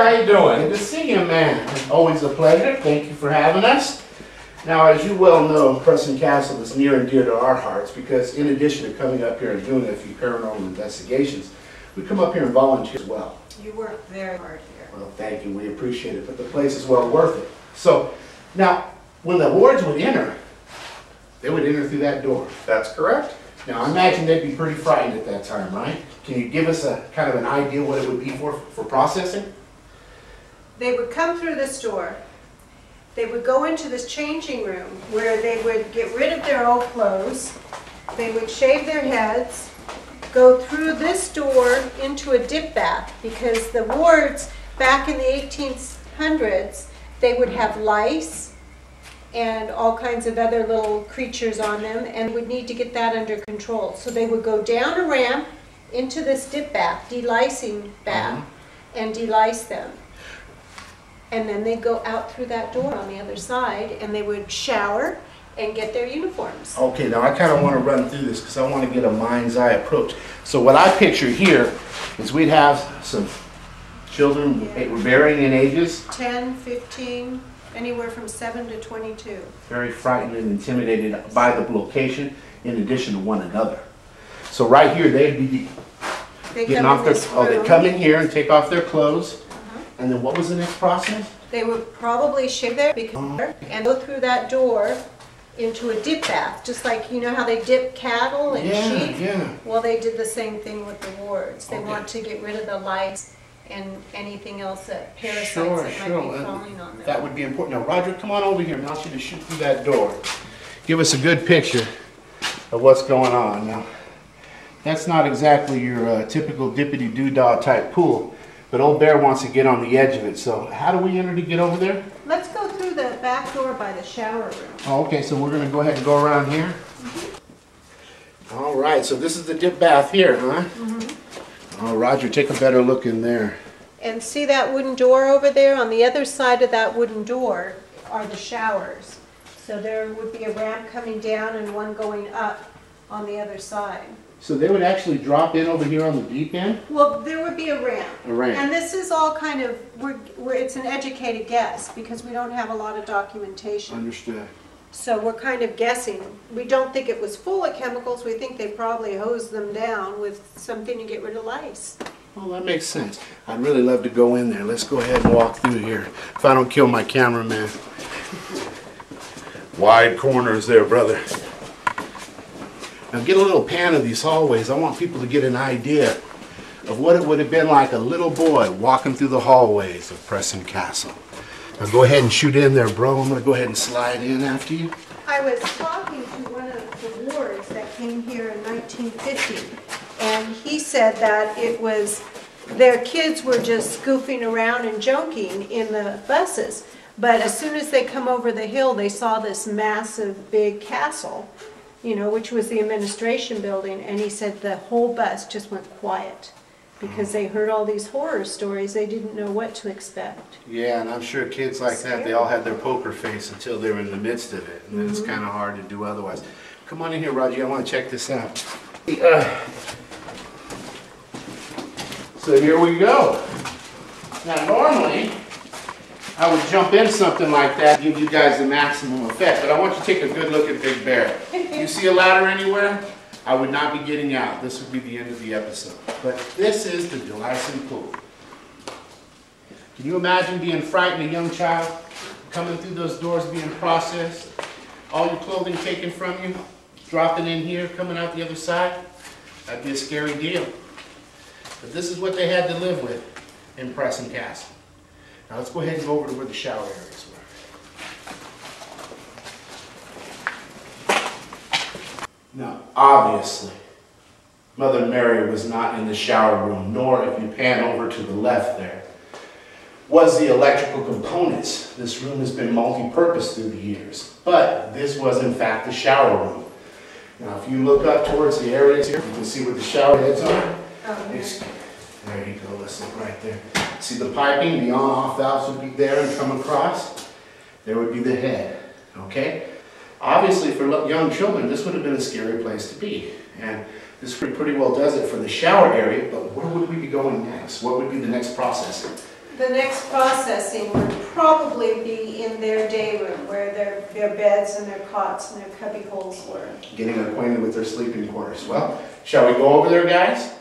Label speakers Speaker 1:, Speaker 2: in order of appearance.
Speaker 1: how you doing? Good to see you, man. Always a pleasure. Thank you for having us. Now, as you well know, Preston Castle is near and dear to our hearts because in addition to coming up here and doing a few paranormal investigations, we come up here and volunteer as well.
Speaker 2: You work very hard here.
Speaker 1: Well, thank you. We appreciate it, but the place is well worth it. So, now, when the wards would enter, they would enter through that door.
Speaker 3: That's correct.
Speaker 1: Now, I imagine they'd be pretty frightened at that time, right? Can you give us a kind of an idea what it would be for processing?
Speaker 2: They would come through this door. They would go into this changing room where they would get rid of their old clothes. They would shave their heads, go through this door into a dip bath because the wards back in the 1800s, they would have lice and all kinds of other little creatures on them and would need to get that under control. So they would go down a ramp into this dip bath, delicing bath, and delice them. And then they'd go out through that door on the other side and they would shower and get their uniforms.
Speaker 1: Okay, now I kind of want to run through this because I want to get a mind's eye approach. So what I picture here is we'd have some children varying in ages.
Speaker 2: 10, 15, anywhere from 7 to 22.
Speaker 1: Very frightened and intimidated by the location in addition to one another. So right here they'd be getting off their, they'd come in here and take off their clothes. And then what was the next process?
Speaker 2: They would probably shave their hair and go through that door into a dip bath, just like you know how they dip cattle and sheep?
Speaker 1: Yeah.
Speaker 2: Well, they did the same thing with the wards. They want to get rid of the lice and anything else that parasites that might be falling on them.
Speaker 1: That would be important. Now, Roger, come on over here. I want you to shoot through that door. Give us a good picture of what's going on. Now, that's not exactly your typical dippity-doo-dah type pool. But old Bear wants to get on the edge of it, so how do we enter to get over there?
Speaker 2: Let's go through the back door by the shower room.
Speaker 1: Oh, okay, so we're going to go ahead and go around here? All right, so this is the dip bath here, huh? Oh, Roger, take a better look in there.
Speaker 2: And see that wooden door over there? On the other side of that wooden door are the showers. So there would be a ramp coming down and one going up on the other side.
Speaker 1: So they would actually drop in over here on the deep end?
Speaker 2: Well, there would be a ramp.
Speaker 1: A ramp.
Speaker 2: And this is all kind of, it's an educated guess because we don't have a lot of documentation.
Speaker 1: Understood.
Speaker 2: So we're kind of guessing. We don't think it was full of chemicals. We think they probably hosed them down with something to get rid of lice.
Speaker 1: Well, that makes sense. I'd really love to go in there. Let's go ahead and walk through here. If I don't kill my cameraman. Wide corners there, brother. Now get a little pan of these hallways. I want people to get an idea of what it would have been like a little boy walking through the hallways of Preston Castle. Now go ahead and shoot in there, bro. I'm going to go ahead and slide in after you.
Speaker 2: I was talking to one of the wards that came here in 1950, and he said that it was, their kids were just goofing around and joking in the buses. But as soon as they come over the hill, they saw this massive big castle, you know, which was the administration building, and he said the whole bus just went quiet because they heard all these horror stories. They didn't know what to expect.
Speaker 1: Yeah, and I'm sure kids like that, they all had their poker face until they were in the midst of it, and then it's kind of hard to do otherwise. Come on in here, Roger. I want to check this out. So here we go. Now, normally, I would jump in something like that, give you guys the maximum effect, but I want you to take a good look at Big Bear. You see a ladder anywhere? I would not be getting out. This would be the end of the episode. But this is the delicing pool. Can you imagine being frightened, a young child, coming through those doors being processed, all your clothing taken from you, dropping in here, coming out the other side? That'd be a scary deal. But this is what they had to live with in Preston Castle. Now let's go ahead and go over to where the shower areas were. Now, obviously, Mother Mary was not in the shower room, nor, if you pan over to the left there, was the electrical components. This room has been multi-purpose through the years, but this was in fact the shower room. Now, if you look up towards the areas here, you can see where the shower heads are. There you go, let's look right there. See the piping, the on-off valves would be there and come across. There would be the head, okay? Obviously, for young children, this would have been a scary place to be. And this pretty well does it for the shower area, but where would we be going next? What would be the next process?
Speaker 2: the next processing would probably be in their day room, where their beds and their cots and their cubby holes were.
Speaker 1: Getting acquainted with their sleeping quarters. Well, shall we go over there, guys?